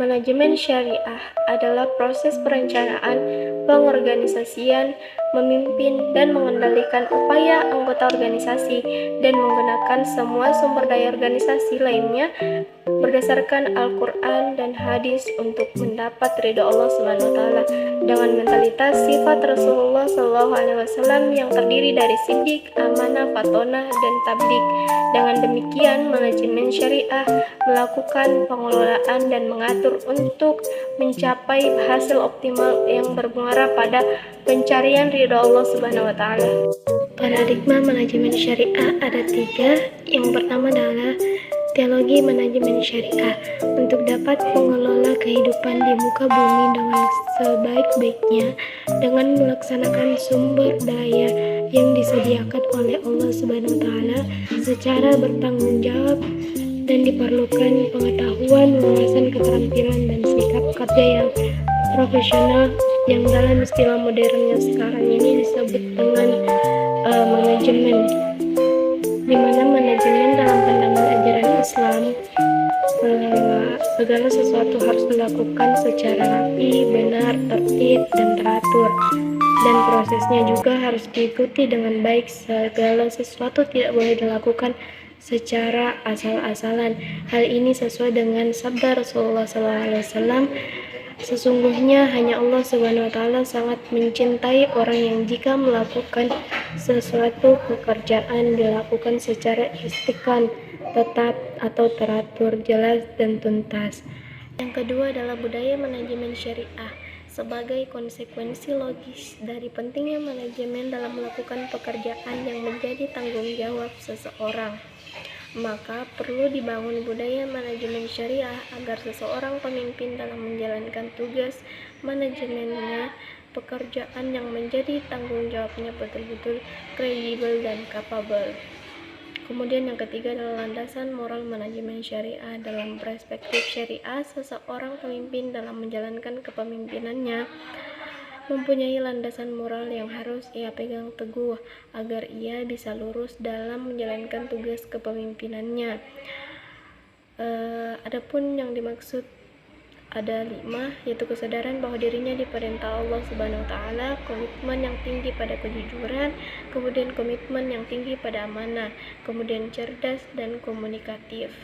Manajemen syariah adalah proses perencanaan, pengorganisasian, memimpin, dan mengendalikan upaya anggota organisasi dan menggunakan semua sumber daya organisasi lainnya berdasarkan Al-Quran dan hadis untuk mendapat ridha Allah Subhanahu wa Ta'ala dengan mentalitas sifat Rasulullah SAW yang terdiri dari sidik, amanah, fatonah, dan tablik. Dengan demikian, manajemen syariah melakukan pengelolaan dan mengatur untuk mencapai hasil optimal yang bermuara pada pencarian ridha Allah Subhanahu wa Ta'ala. Paradigma manajemen syariah ada 3. Yang pertama adalah teologi manajemen syariah untuk dapat mengelola kehidupan di muka bumi dengan sebaik-baiknya dengan melaksanakan sumber daya yang disediakan oleh Allah Subhanahu wa Ta'ala secara bertanggung jawab, dan diperlukan pengetahuan, wawasan, keterampilan, dan sikap kerja yang profesional yang dalam istilah modernnya sekarang ini disebut dengan manajemen, di mana manajemen dalam pandangan ajaran Islam segala sesuatu harus dilakukan secara rapi, benar, tertib, dan teratur, dan prosesnya juga harus diikuti dengan baik. Segala sesuatu tidak boleh dilakukan secara asal-asalan. Hal ini sesuai dengan sabda Rasulullah SAW, sesungguhnya hanya Allah Subhanahu wa Ta'ala sangat mencintai orang yang jika melakukan sesuatu pekerjaan dilakukan secara istiqan, tetap atau teratur, jelas dan tuntas. Yang kedua adalah budaya manajemen syariah sebagai konsekuensi logis dari pentingnya manajemen dalam melakukan pekerjaan yang menjadi tanggung jawab seseorang. Maka perlu dibangun budaya manajemen syariah agar seseorang pemimpin dalam menjalankan tugas manajemennya, pekerjaan yang menjadi tanggung jawabnya betul-betul kredibel dan capable. Kemudian yang ketiga adalah landasan moral manajemen syariah. Dalam perspektif syariah, seseorang pemimpin dalam menjalankan kepemimpinannya mempunyai landasan moral yang harus ia pegang teguh agar ia bisa lurus dalam menjalankan tugas kepemimpinannya. Adapun yang dimaksud ada 5, yaitu kesadaran bahwa dirinya diperintah Allah Subhanahu wa Ta'ala, komitmen yang tinggi pada kejujuran, kemudian komitmen yang tinggi pada amanah, kemudian cerdas dan komunikatif.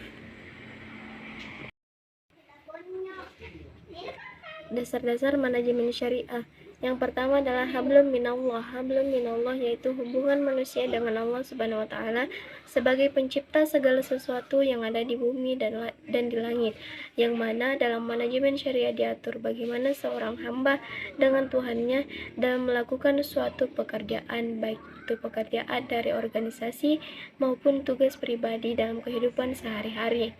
Dasar-dasar manajemen syariah. Yang pertama adalah hablum minallah. Hablum minallah yaitu hubungan manusia dengan Allah Subhanahu wa Ta'ala sebagai pencipta segala sesuatu yang ada di bumi dan di langit, yang mana dalam manajemen syariah diatur bagaimana seorang hamba dengan Tuhannya dalam melakukan suatu pekerjaan, baik itu pekerjaan dari organisasi maupun tugas pribadi dalam kehidupan sehari-hari.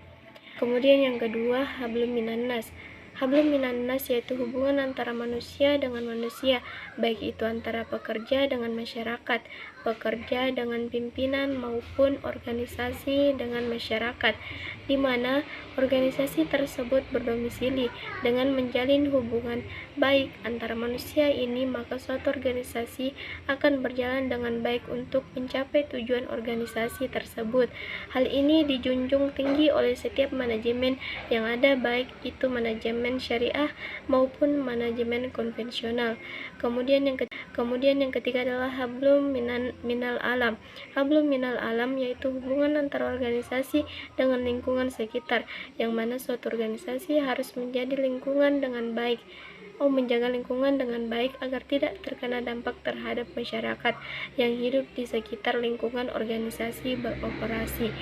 Kemudian yang kedua, hablum minannas. Hablum minannas yaitu hubungan antara manusia dengan manusia, baik itu antara pekerja dengan masyarakat, pekerja dengan pimpinan maupun organisasi dengan masyarakat, di mana organisasi tersebut berdomisili. Dengan menjalin hubungan baik antara manusia ini, maka suatu organisasi akan berjalan dengan baik untuk mencapai tujuan organisasi tersebut. Hal ini dijunjung tinggi oleh setiap manajemen yang ada, baik itu manajemen syariah maupun manajemen konvensional. Kemudian yang ketiga adalah hablum minal alam. Hablum minal alam yaitu hubungan antara organisasi dengan lingkungan sekitar, yang mana suatu organisasi harus menjadi lingkungan dengan baik, menjaga lingkungan dengan baik agar tidak terkena dampak terhadap masyarakat yang hidup di sekitar lingkungan organisasi beroperasi.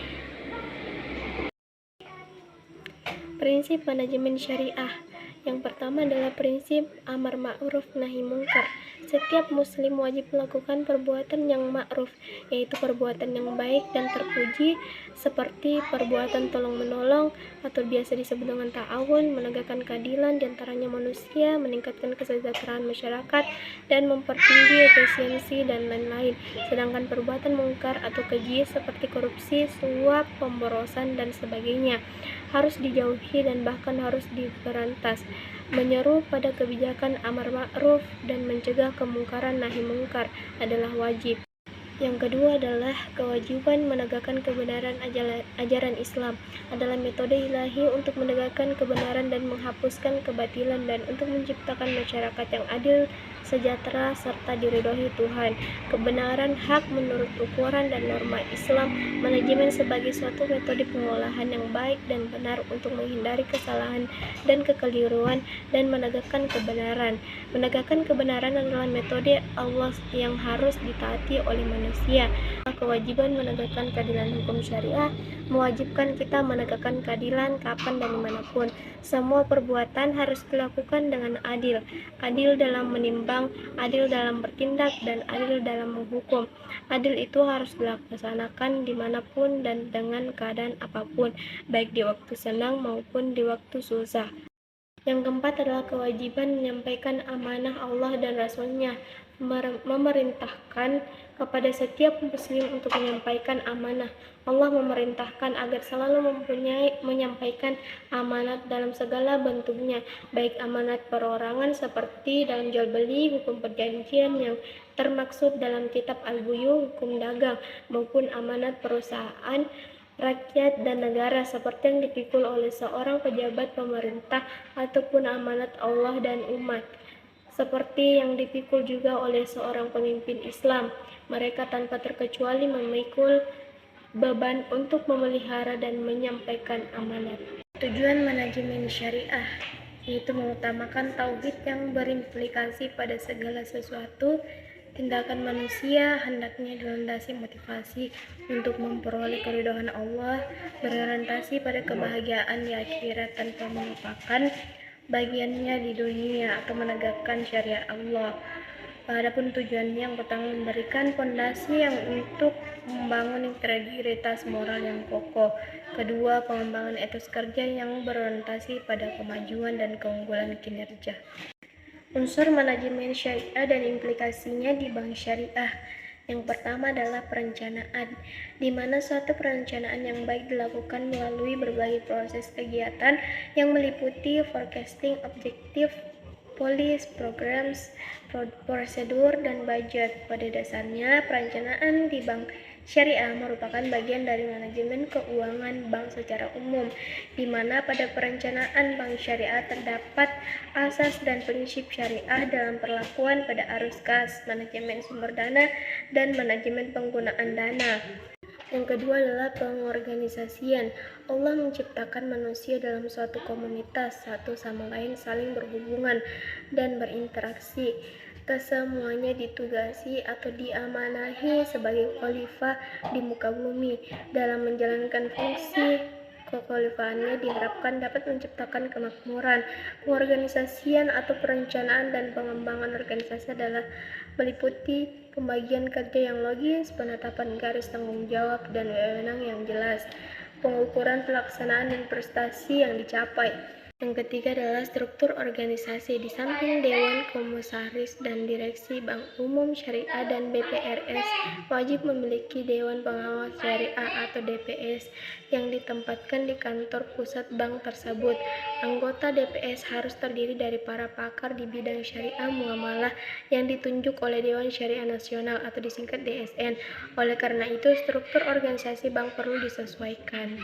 Prinsip manajemen syariah. Yang pertama adalah prinsip amar ma'ruf nahi mungkar. Setiap muslim wajib melakukan perbuatan yang ma'ruf, yaitu perbuatan yang baik dan terpuji, seperti perbuatan tolong-menolong atau biasa disebut dengan ta'awun, menegakkan keadilan di antaranya manusia, meningkatkan kesejahteraan masyarakat, dan mempertinggi efisiensi dan lain-lain. Sedangkan perbuatan mungkar atau keji seperti korupsi, suap, pemborosan, dan sebagainya harus dijauhi dan bahkan harus diberantas. Menyeru pada kebijakan amar ma'ruf dan mencegah kemungkaran nahi mungkar adalah wajib. Yang kedua adalah kewajiban menegakkan kebenaran ajaran Islam adalah metode ilahi untuk menegakkan kebenaran dan menghapuskan kebatilan dan untuk menciptakan masyarakat yang adil, sejahtera, serta diridhoi Tuhan. Kebenaran hak menurut ukuran dan norma Islam, manajemen sebagai suatu metode pengolahan yang baik dan benar untuk menghindari kesalahan dan kekeliruan dan menegakkan kebenaran. Menegakkan kebenaran adalah metode Allah yang harus ditaati oleh manusia. Kewajiban menegakkan keadilan hukum syariah mewajibkan kita menegakkan keadilan kapan dan dimanapun. Semua perbuatan harus dilakukan dengan adil. Adil dalam menimbang, adil dalam bertindak, dan adil dalam menghukum. Adil itu harus dilaksanakan dimanapun dan dengan keadaan apapun, baik di waktu senang maupun di waktu susah. Yang keempat adalah kewajiban menyampaikan amanah Allah dan Rasul-Nya, memerintahkan kepada setiap muslim untuk menyampaikan amanah. Allah memerintahkan agar selalu menyampaikan amanat dalam segala bentuknya, baik amanat perorangan seperti dalam jual beli, hukum perjanjian yang termaksud dalam kitab Al-Buyu, hukum dagang, maupun amanat perusahaan, rakyat, dan negara seperti yang dipikul oleh seorang pejabat pemerintah ataupun amanat Allah dan umat, seperti yang dipikul juga oleh seorang pemimpin Islam. Mereka tanpa terkecuali memikul beban untuk memelihara dan menyampaikan amanat. Tujuan manajemen syariah yaitu mengutamakan tauhid yang berimplikasi pada segala sesuatu. Tindakan manusia hendaknya dilandasi motivasi untuk memperoleh keridhaan Allah, berorientasi pada kebahagiaan di akhirat tanpa melupakan bagiannya di dunia atau menegakkan syariat Allah. Adapun tujuannya yang pertama memberikan fondasi yang untuk membangun integritas moral yang kokoh. Kedua, pengembangan etos kerja yang berorientasi pada kemajuan dan keunggulan kinerja. Unsur manajemen syariah dan implikasinya di bank syariah. Yang pertama adalah perencanaan, di mana suatu perencanaan yang baik dilakukan melalui berbagai proses kegiatan yang meliputi forecasting, objektif, polis, programs, prosedur, dan budget. Pada dasarnya, perencanaan di bank syariah merupakan bagian dari manajemen keuangan bank secara umum, di mana pada perencanaan bank syariah terdapat asas dan prinsip syariah dalam perlakuan pada arus kas, manajemen sumber dana, dan manajemen penggunaan dana. Yang kedua adalah pengorganisasian. Allah menciptakan manusia dalam suatu komunitas, satu sama lain saling berhubungan dan berinteraksi. Kesemuanya ditugasi atau diamanahi sebagai khalifah di muka bumi. Dalam menjalankan fungsi kekhalifahannya diharapkan dapat menciptakan kemakmuran. Pengorganisasian atau perencanaan dan pengembangan organisasi adalah meliputi pembagian kerja yang logis, penetapan garis tanggung jawab dan wewenang yang jelas, pengukuran pelaksanaan dan prestasi yang dicapai. Yang ketiga adalah struktur organisasi. Di samping Dewan Komisaris dan Direksi Bank Umum Syariah dan BPRS wajib memiliki Dewan Pengawas Syariah atau DPS yang ditempatkan di kantor pusat bank tersebut. Anggota DPS harus terdiri dari para pakar di bidang syariah muamalah yang ditunjuk oleh Dewan Syariah Nasional atau disingkat DSN. Oleh karena itu, struktur organisasi bank perlu disesuaikan.